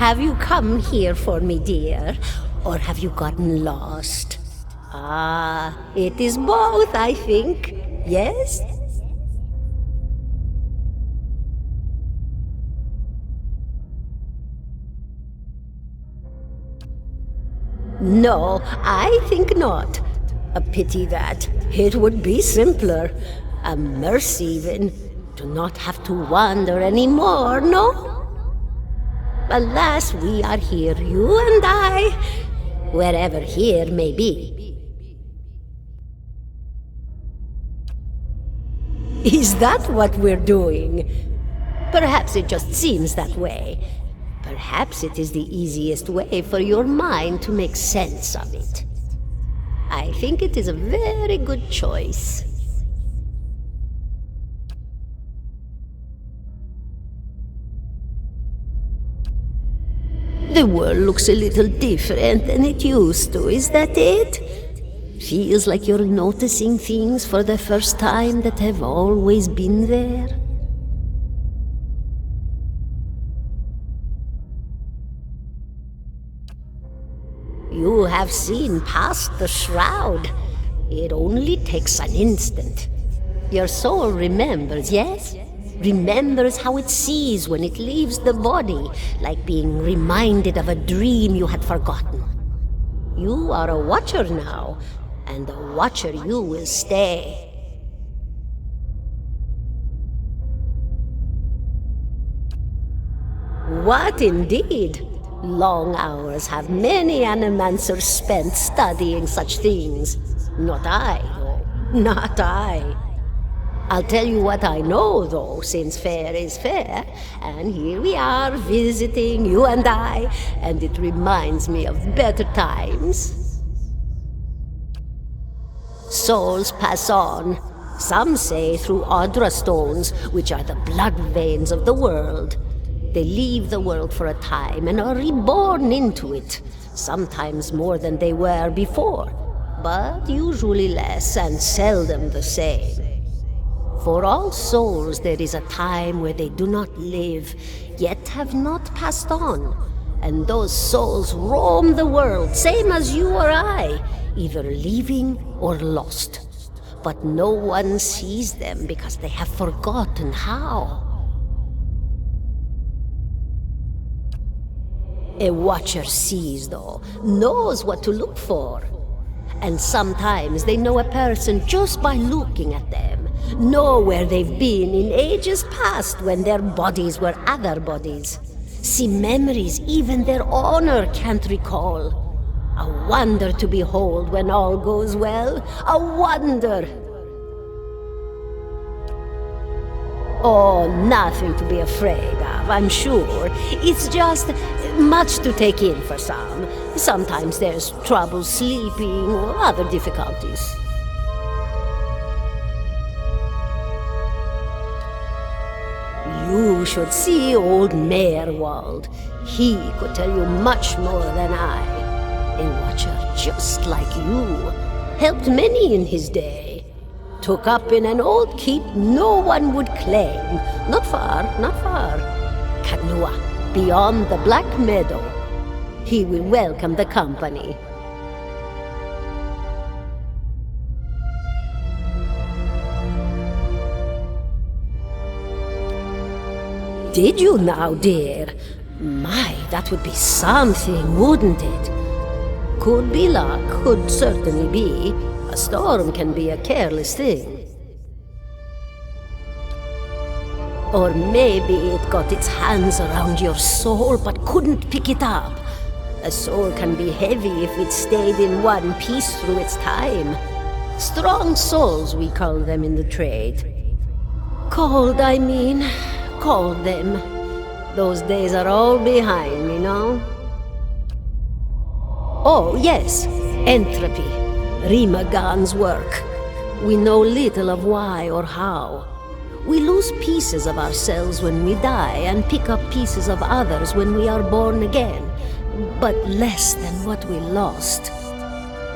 Have you come here for me, dear? Or have you gotten lost? Ah, it is both, I think. Yes? No, I think not. A pity that. It would be simpler. A mercy, even. To not have to wander anymore, no? Alas, we are here, you and I, wherever here may be. Is that what we're doing? Perhaps it just seems that way. Perhaps it is the easiest way for your mind to make sense of it. I think it is a very good choice. The world looks a little different than it used to, is that it? Feels like you're noticing things for the first time that have always been there. You have seen past the shroud. It only takes an instant. Your soul remembers, yes? Remembers how it sees when it leaves the body, like being reminded of a dream you had forgotten. You are a watcher now, and a watcher you will stay. What indeed? Long hours have many animancers spent studying such things. Not I, though. Not I. I'll tell you what I know, though, since fair is fair, and here we are visiting, you and I, and it reminds me of better times. Souls pass on, some say through Audra stones, which are the blood veins of the world. They leave the world for a time and are reborn into it, sometimes more than they were before, but usually less and seldom the same. For all souls there is a time where they do not live, yet have not passed on, and those souls roam the world, same as you or I, either leaving or lost. But no one sees them because they have forgotten how. A watcher sees, though, knows what to look for. And sometimes they know a person just by looking at them, know where they've been in ages past when their bodies were other bodies. See memories even their owner can't recall. A wonder to behold when all goes well, a wonder! Oh, nothing to be afraid of, I'm sure. It's just much to take in for some. Sometimes there's trouble sleeping or other difficulties. You should see old Meerwald. He could tell you much more than I. A watcher just like you. Helped many in his day. Took up in an old keep no one would claim. Not far, not far. Kanua, beyond the Black Meadow. He will welcome the company. Did you now, dear? My, that would be something, wouldn't it? Could be luck, could certainly be. A storm can be a careless thing. Or maybe it got its hands around your soul but couldn't pick it up. A soul can be heavy if it stayed in one piece through its time. Strong souls, we call them in the trade. Cold, I mean. Called them. Those days are all behind me, no? Oh, yes, entropy. Rimagan's work. We know little of why or how. We lose pieces of ourselves when we die and pick up pieces of others when we are born again, but less than what we lost.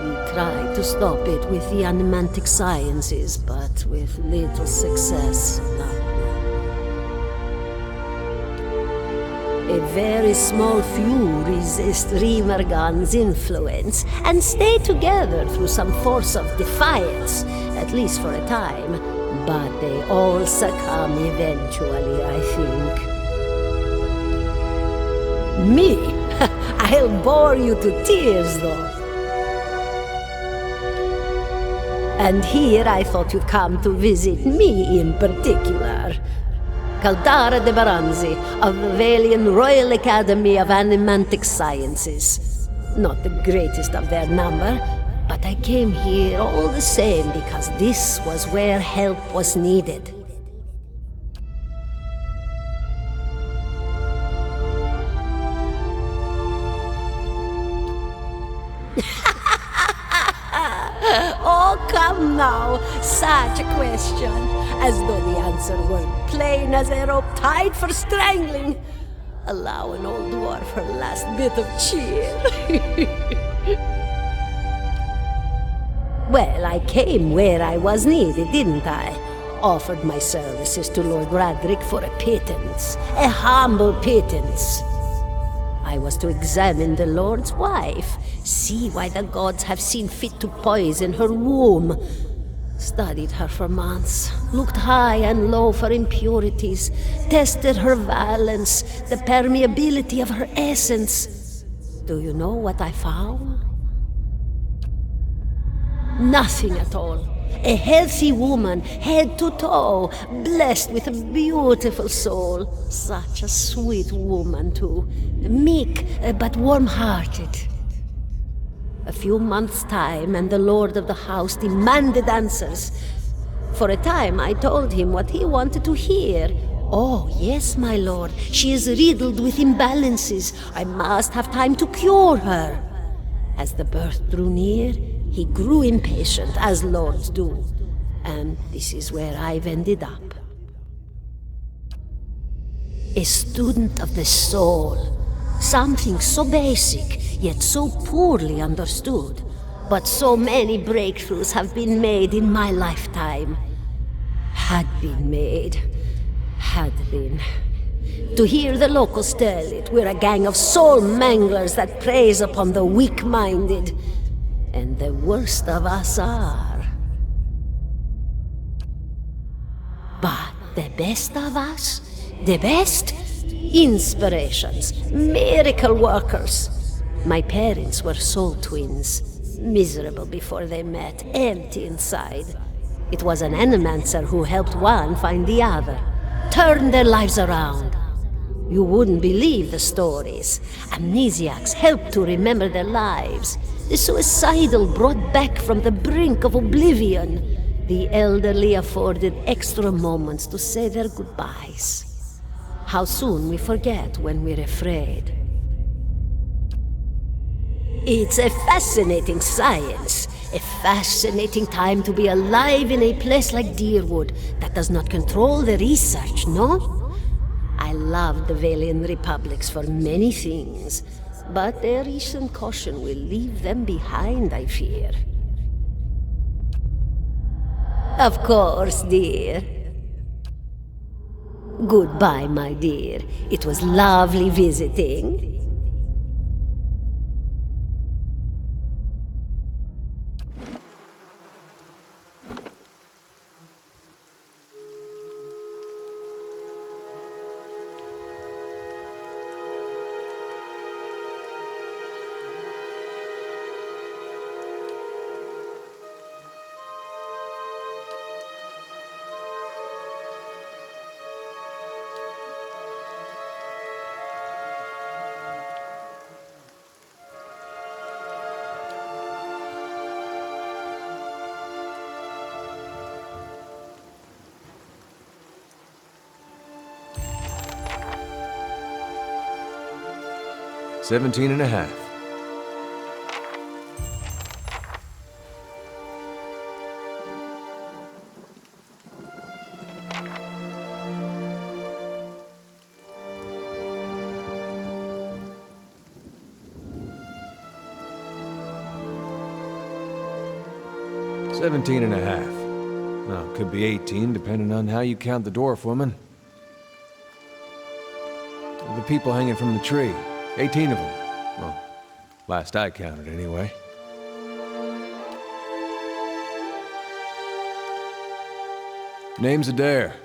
We tried to stop it with the animantic sciences, but with little success. A A very small few resist Remergan's influence and stay together through some force of defiance, at least for a time. But they all succumb eventually, I think. Me? I'll bore you to tears, though. And here I thought you'd come to visit me in particular. Caldara de Baranzi, of the Valian Royal Academy of Animantic Sciences. Not the greatest of their number, but I came here all the same because this was where help was needed. Oh, come now, such a question, as though the answer were plain as a rope tied for strangling. Allow an old dwarf her last bit of cheer. Well, I came where I was needed, didn't I? Offered my services to Lord Radric for a pittance, a humble pittance. I was to examine the Lord's wife, see why the gods have seen fit to poison her womb. Studied her for months, looked high and low for impurities, tested her valence, the permeability of her essence. Do you know what I found? Nothing at all. A healthy woman, head to toe, blessed with a beautiful soul. Such a sweet woman, too. Meek, but warm-hearted. A few months' time, and the lord of the house demanded answers. For a time, I told him what he wanted to hear. Oh, yes, my lord, she is riddled with imbalances. I must have time to cure her. As the birth drew near, he grew impatient, as lords do. And this is where I've ended up. A student of the soul. Something so basic, yet so poorly understood. But so many breakthroughs have been made in my lifetime. Had been. To hear the locals tell it, we're a gang of soul manglers that preys upon the weak-minded. And the worst of us are. But the best of us? The best? Inspirations, miracle workers. My parents were soul twins, miserable before they met, empty inside. It was an animancer who helped one find the other, turned their lives around. You wouldn't believe the stories. Amnesiacs helped to remember their lives. The suicidal brought back from the brink of oblivion. The elderly afforded extra moments to say their goodbyes. How soon we forget when we're afraid. It's a fascinating science. A fascinating time to be alive in a place like Deerwood that does not control the research, no? I love the Valian Republics for many things, but their recent caution will leave them behind, I fear. Of course, dear. Goodbye, my dear. It was lovely visiting. $17.50. $17.50. Well, could be 18, depending on how you count the dwarf woman. The people hanging from the tree. 18 of them. Well, last I counted, anyway. Name's Adair.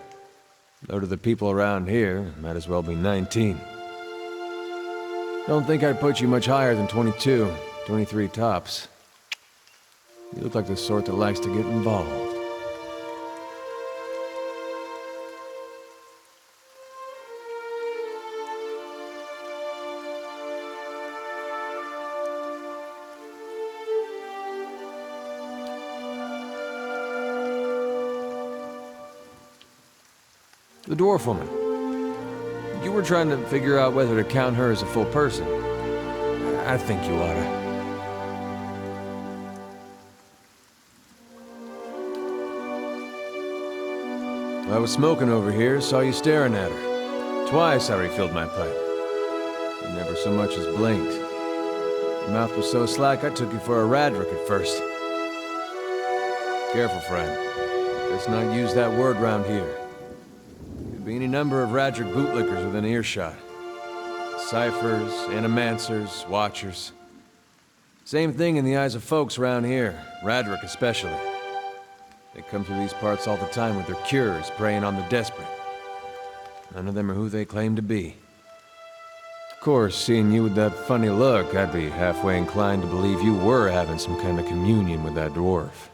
Though to the people around here, might as well be 19. Don't think I'd put you much higher than 22, 23 tops. You look like the sort that likes to get involved. The dwarf woman. You were trying to figure out whether to count her as a full person. I think you oughta. I was smoking over here, saw you staring at her. Twice I refilled my pipe. You never so much as blinked. Your mouth was so slack I took you for a radrick at first. Careful, friend. Let's not use that word round here. Could be any number of radrick bootlickers within earshot. Ciphers, animancers, watchers. Same thing in the eyes of folks around here, radrick especially. They come through these parts all the time with their cures, preying on the desperate. None of them are who they claim to be. Of course, seeing you with that funny look, I'd be halfway inclined to believe you were having some kind of communion with that dwarf.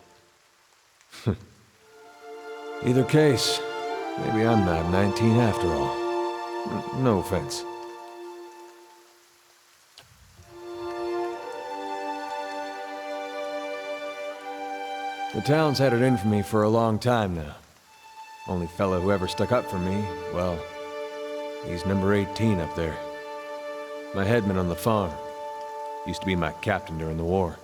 Either case, maybe I'm not 19 after all. No offense. The town's had it in for me for a long time now. Only fellow who ever stuck up for me, well, he's number 18 up there. My headman on the farm. Used to be my captain during the war.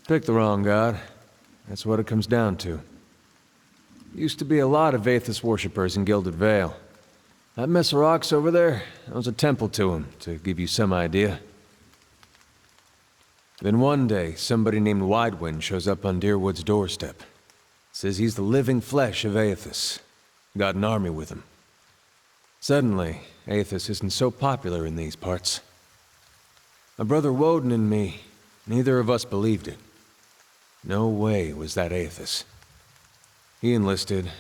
Pick the wrong god. That's what it comes down to. Used to be a lot of Aethys worshippers in Gilded Vale. That mess of rocks over there, that was a temple to him, to give you some idea. Then one day, somebody named Widewind shows up on Deerwood's doorstep. Says he's the living flesh of Aethys. Got an army with him. Suddenly, Aethys isn't so popular in these parts. My brother Woden and me, neither of us believed it. No way was that Aethys. He enlisted,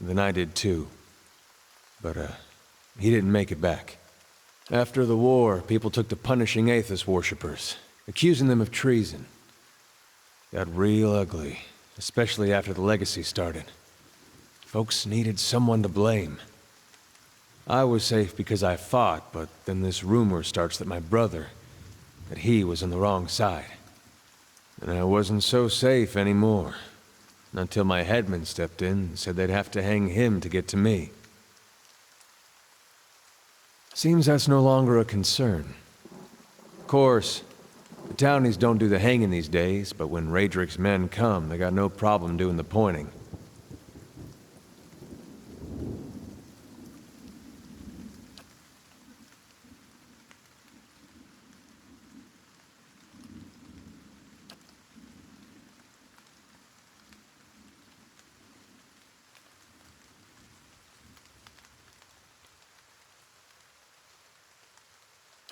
then I did too. But, he didn't make it back. After the war, people took to punishing Aethys worshippers, accusing them of treason. Got real ugly, especially after the legacy started. Folks needed someone to blame. I was safe because I fought, but then this rumor starts that my brother, that he was on the wrong side. And I wasn't so safe anymore. Until my headman stepped in and said they'd have to hang him to get to me. Seems that's no longer a concern. Of course, the townies don't do the hanging these days, but when Raedric's men come, they got no problem doing the pointing.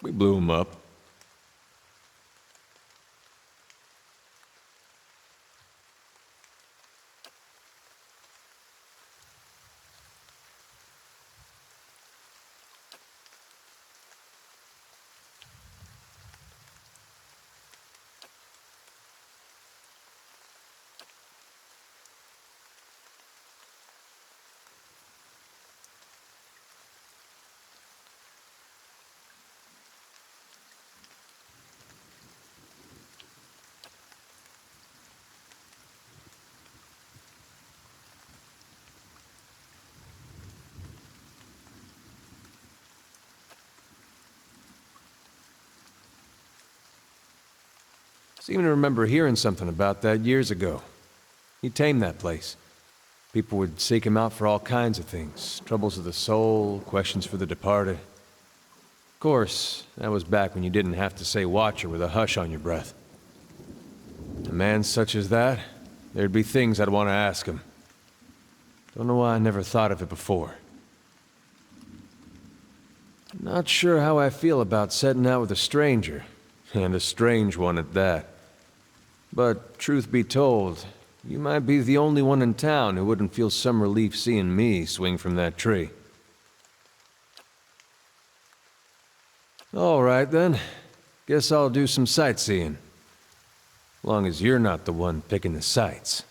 We blew him up. Seem to remember hearing something about that years ago. He tamed that place. People would seek him out for all kinds of things. Troubles of the soul, questions for the departed. Of course, that was back when you didn't have to say Watcher with a hush on your breath. A man such as that, there'd be things I'd want to ask him. Don't know why I never thought of it before. Not sure how I feel about setting out with a stranger, and a strange one at that. But truth be told, you might be the only one in town who wouldn't feel some relief seeing me swing from that tree. All right then. Guess I'll do some sightseeing. Long as you're not the one picking the sights.